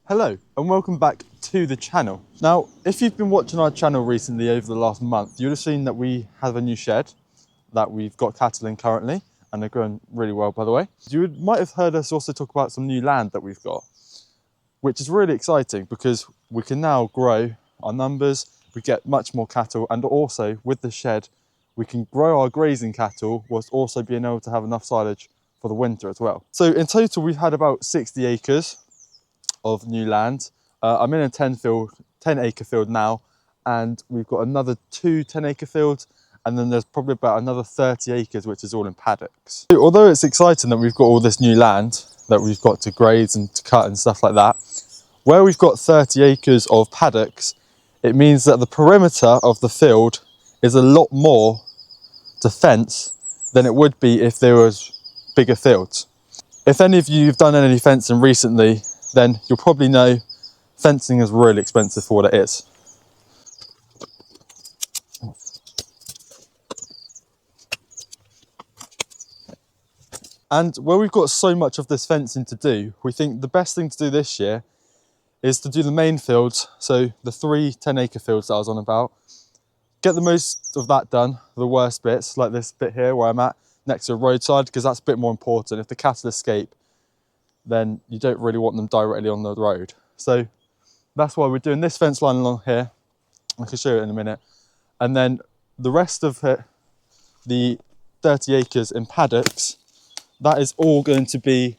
Hello and welcome back to the channel. Now, if you've been watching our channel recently over the last month, you'll have seen that we have a new shed that we've got cattle in currently, and they're growing really well, by the way. Might have heard us also talk about some new land that we've got, which is really exciting because we can now grow our numbers, we get much more cattle, and also with the shed, we can grow our grazing cattle whilst also being able to have enough silage for the winter as well. So in total, we've had about 60 acres of new land. I'm in a 10 acre field now, and we've got another two 10-acre fields, and then there's probably about another 30 acres which is all in paddocks. So although it's exciting that we've got all this new land that we've got to graze and to cut and stuff like that, where we've got 30 acres of paddocks, it means that the perimeter of the field is a lot more to fence than it would be if there was bigger fields. If any of you have done any fencing recently, then you'll probably know fencing is really expensive for what it is. And where we've got so much of this fencing to do, we think the best thing to do this year is to do the main fields, so the three 10-acre fields that I was on about, get the most of that done, the worst bits, like this bit here where I'm at, next to a roadside, because that's a bit more important. If the cattle escape, then you don't really want them directly on the road. So that's why we're doing this fence line along here. I can show you in a minute. And then the rest of it, the 30 acres in paddocks, that is all going to be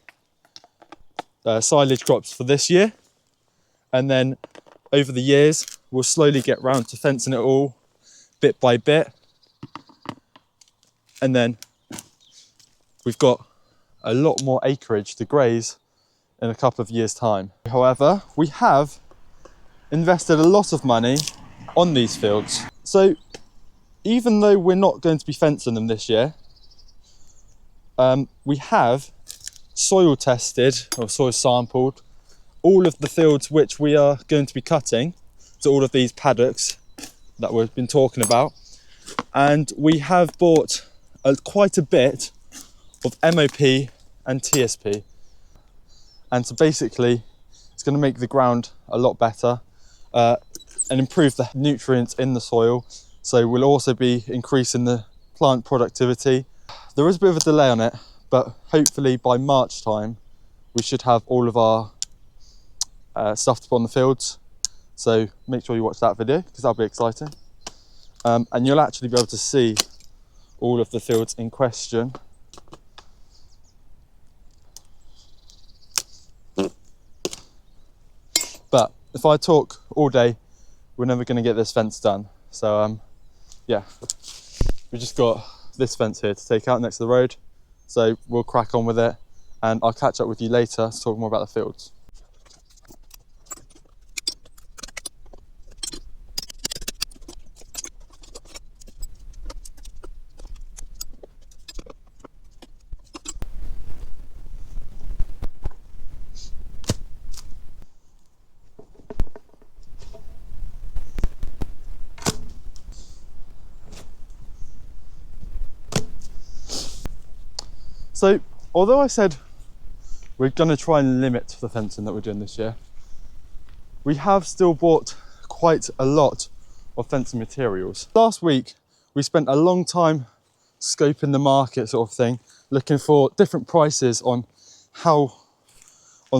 silage crops for this year. And then over the years, we'll slowly get round to fencing it all bit by bit. And then we've got a lot more acreage to graze in a couple of years' time. However, we have invested a lot of money on these fields. So even though we're not going to be fencing them this year, we have soil tested or soil sampled all of the fields which we are going to be cutting, so all of these paddocks that we've been talking about, and we have bought quite a bit of MOP and TSP. And so basically, it's going to make the ground a lot better and improve the nutrients in the soil. So we'll also be increasing the plant productivity. There is a bit of a delay on it, but hopefully by March time, we should have all of our stuff to put on the fields. So make sure you watch that video because that'll be exciting. And you'll actually be able to see all of the fields in question. But if I talk all day, we're never going to get this fence done. So yeah, we just got this fence here to take out next to the road. So we'll crack on with it, and I'll catch up with you later to talk more about the fields. So, although I said we're going to try and limit the fencing that we're doing this year, we have still bought quite a lot of fencing materials. Last week, we spent a long time scoping the market sort of thing, looking for different prices on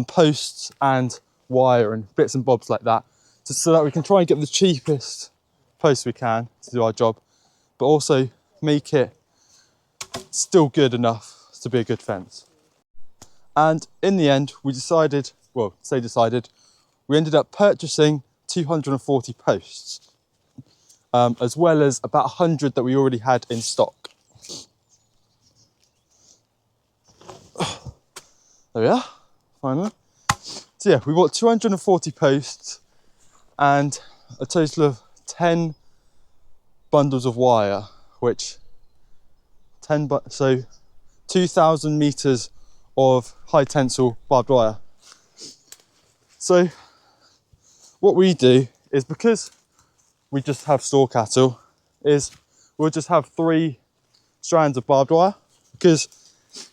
posts and wire and bits and bobs like that, so that we can try and get the cheapest posts we can to do our job, but also make it still good enough to be a good fence. And in the end, we decided, we ended up purchasing 240 posts, as well as about 100 that we already had in stock. There we are, finally. So yeah, we bought 240 posts and a total of 10 bundles of wire, which 2,000 meters of high tensile barbed wire. So what we do is, because we just have store cattle, is we'll just have 3 strands of barbed wire, because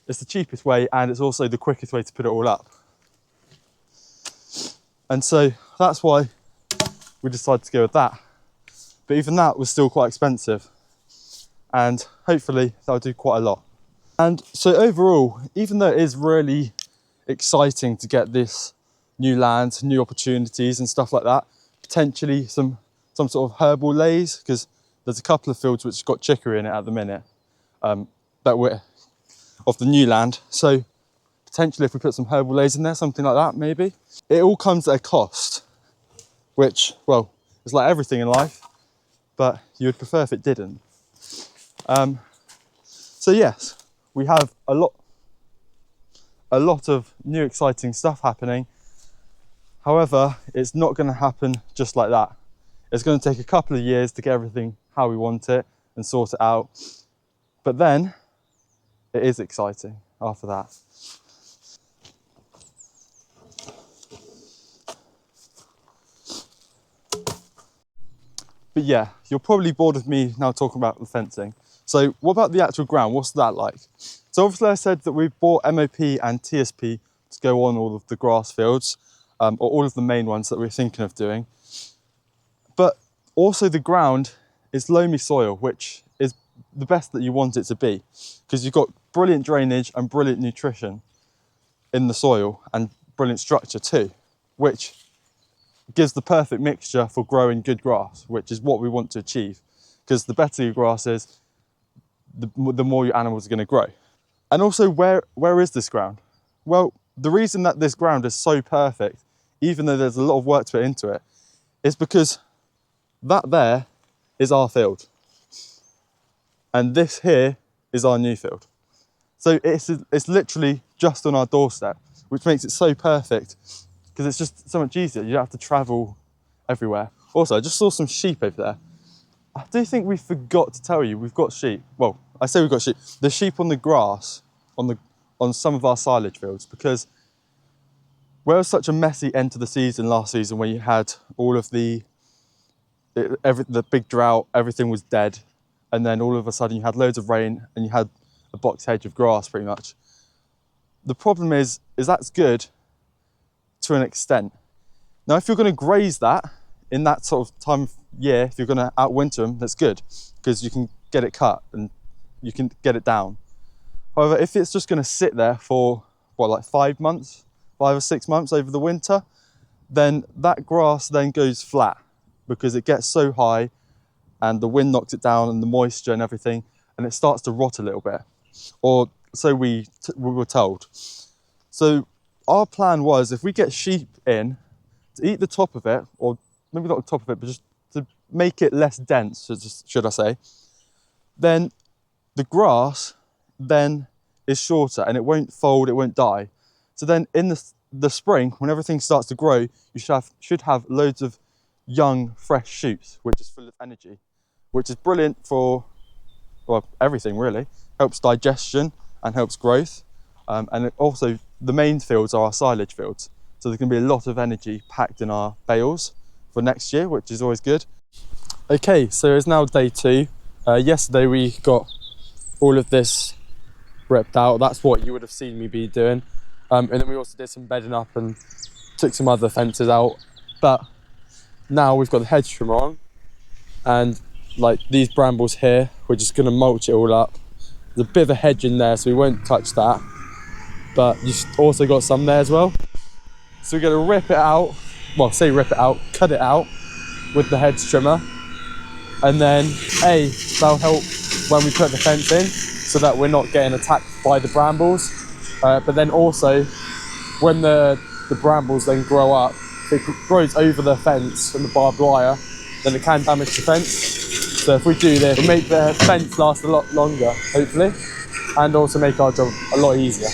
it's the cheapest way and it's also the quickest way to put it all up. And so that's why we decided to go with that. But even that was still quite expensive, and hopefully that'll do quite a lot. And so overall, even though it is really exciting to get this new land, new opportunities and stuff like that, potentially some sort of herbal lays, because there's a couple of fields which have got chicory in it at the minute, that we're of the new land. So potentially if we put some herbal lays in there, something like that maybe. It all comes at a cost, which, well, it's like everything in life, but you would prefer if it didn't. So yes, we have a lot of new exciting stuff happening. However, it's not going to happen just like that. It's going to take a couple of years to get everything how we want it and sort it out. But then it is exciting after that. But yeah, you're probably bored of me now talking about the fencing. So what about the actual ground? What's that like? So obviously I said that we've bought MOP and TSP to go on all of the grass fields, or all of the main ones that we're thinking of doing. But also the ground is loamy soil, which is the best that you want it to be, because you've got brilliant drainage and brilliant nutrition in the soil and brilliant structure too, which gives the perfect mixture for growing good grass, which is what we want to achieve, because the better your grass is, the more your animals are going to grow. And also, where is this ground? Well, the reason that this ground is so perfect, even though there's a lot of work to put into it, is because that there is our field. And this here is our new field. So it's literally just on our doorstep, which makes it so perfect, because it's just so much easier. You don't have to travel everywhere. Also, I just saw some sheep over there. I do think we forgot to tell you, we've got sheep. Well, I say we've got sheep. The sheep on the grass, on some of our silage fields, because where it was such a messy end to the season last season, where you had all of the big drought, everything was dead, and then all of a sudden you had loads of rain and you had a box hedge of grass pretty much. The problem is that's good to an extent. Now, if you're going to graze that in that sort of time of year, if you're going to outwinter them, that's good, because you can get it cut and you can get it down. However, if it's just going to sit there for, what, like 5 or 6 months over the winter, then that grass then goes flat, because it gets so high and the wind knocks it down and the moisture and everything, and it starts to rot a little bit. Or so we were told. So our plan was, if we get sheep in to eat the top of it, or maybe not the top of it, but just to make it less dense, should I say, then the grass then is shorter and it won't fold, it won't die. So then in the spring, when everything starts to grow, you should have loads of young, fresh shoots, which is full of energy, which is brilliant for, well, everything really. Helps digestion and helps growth. And it also, the main fields are our silage fields. So there can be a lot of energy packed in our bales for next year, which is always good. Okay, so it's now day 2. Yesterday we got all of this ripped out. That's what you would have seen me be doing. And then we also did some bedding up and took some other fences out. But now we've got the hedge trimmer on, and like these brambles here, we're just going to mulch it all up. There's a bit of a hedge in there, so we won't touch that. But you've also got some there as well. So we're going to rip it out, well, say rip it out, cut it out with the hedge trimmer. And then that'll help when we put the fence in, so that we're not getting attacked by the brambles. But then also, when the brambles then grow up, if it grows over the fence and the barbed wire, then it can damage the fence. So if we do this, it'll make the fence last a lot longer, hopefully, and also make our job a lot easier.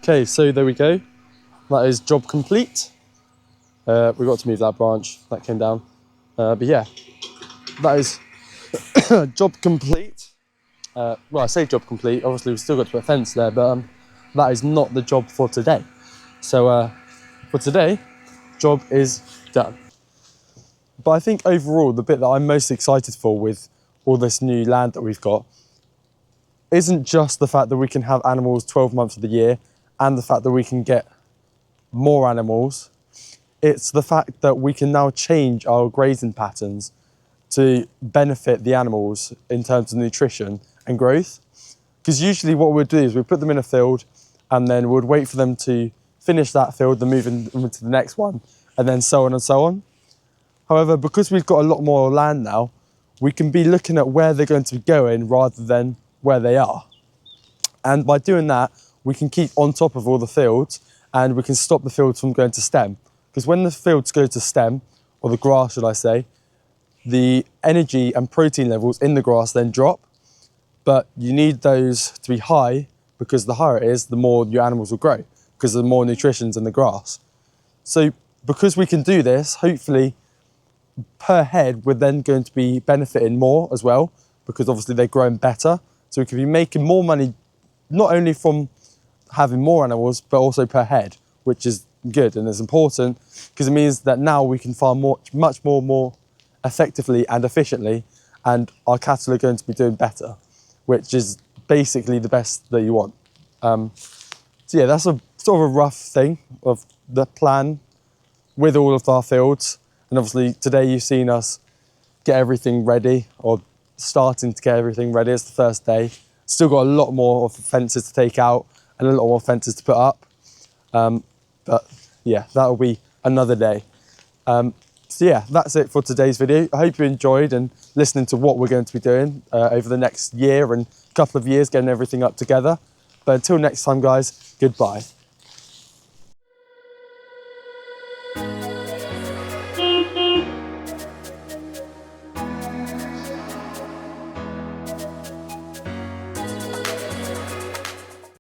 Okay, so there we go. That is job complete. We got to move that branch that came down. But yeah, that is job complete. Well, I say job complete. Obviously, we've still got to put a fence there, but that is not the job for today. So for today, job is done. But I think overall, the bit that I'm most excited for with all this new land that we've got isn't just the fact that we can have animals 12 months of the year and the fact that we can get more animals. It's the fact that we can now change our grazing patterns to benefit the animals in terms of nutrition and growth. Because usually what we'd do is we'd put them in a field and then we'd wait for them to finish that field and move into the next one, and then so on and so on. However, because we've got a lot more land now, we can be looking at where they're going to be going rather than where they are. And by doing that, we can keep on top of all the fields and we can stop the fields from going to stem. Because when the fields go to stem, or the grass should I say, the energy and protein levels in the grass then drop. But you need those to be high, because the higher it is, the more your animals will grow, because the more nutrition's in the grass. So because we can do this, hopefully per head, we're then going to be benefiting more as well, because obviously they're growing better. So we can be making more money, not only from having more animals, but also per head, which is good and is important, because it means that now we can farm much more effectively and efficiently, and our cattle are going to be doing better, which is basically the best that you want. So yeah, that's a sort of a rough thing of the plan with all of our fields. And obviously today you've seen us get everything ready, or starting to get everything ready. It's the first day. Still got a lot more of the fences to take out and a lot more fences to put up. But yeah, that'll be another day. So yeah, that's it for today's video. I hope you enjoyed and listening to what we're going to be doing over the next year and couple of years, getting everything up together. But until next time, guys, goodbye.